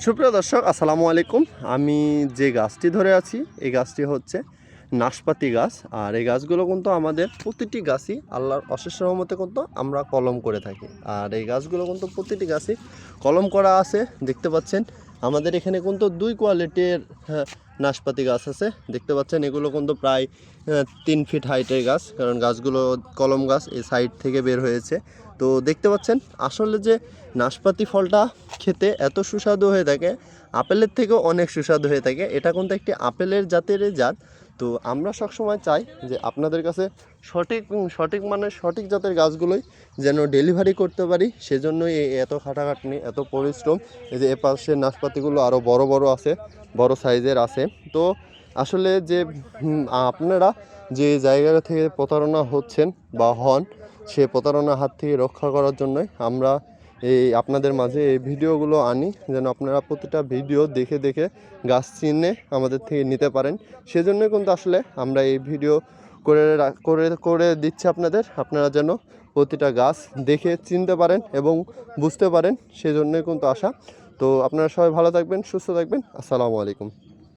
সুপ্রিয় দর্শক, আসসালামু আলাইকুম। আমি যে গাছটি ধরে আছি এই গাছটি হচ্ছে নাশপাতি গাছ। আর এই গাছগুলো কিন্তু আমাদের প্রতিটি গাছই আল্লাহর অশেষ রহমতে কিন্তু আমরা কলম করে থাকি। আর এই গাছগুলো কিন্তু প্রতিটি গাছই কলম করা আছে। দেখতে পাচ্ছেন আমাদের এখানে কিন্তু দুই কোয়ালিটির নাশপাতি গাছ আছে। দেখতে পাচ্ছেন এগুলো কিন্তু প্রায় 3 ফিট হাইটের গাছ, কারণ গাছগুলো কলম গাছ এই সাইড থেকে বের হয়েছে। তো দেখতে পাচ্ছেন আসলে যে নাশপাতি ফলটা খেতে এত সুস্বাদু হয়ে থাকে, আপেলের থেকেও অনেক সুস্বাদু হয়ে থাকে। এটা কিন্তু একটি আপেলের জাতেরই জাত। তো আমরা সবসময় চাই যে আপনাদের কাছে সঠিক মানের সঠিক জাতের গাছগুলোই যেন ডেলিভারি করতে পারি। সেজন্যই এত খাটাখাটনি, এত পরিশ্রম। এই যে এপাশের নাশপাতিগুলো আরও বড় বড় আছে, বড় সাইজের আছে। তো আসলে যে আপনারা যে জায়গা থেকে প্রতারণা হচ্ছেন বা হন, সে প্রতারণার হাত থেকে রক্ষা করার জন্যই আমরা আপনাদের মাঝে এই ভিডিওগুলো আনি, যেন আপনারা প্রতিটা ভিডিও দেখে দেখে গাছ চিনে আমাদের থেকে নিতে পারেন। সেজন্যই কিন্তু আসলে আমরা এই ভিডিও করে করে করে দিচ্ছি আপনারা যেন প্রতিটা গাছ দেখে চিনতে পারেন এবং বুঝতে পারেন। সেজন্যই কিন্তু আসা। তো আপনারা সবাই ভালো থাকবেন, সুস্থ থাকবেন। আসসালামু আলাইকুম।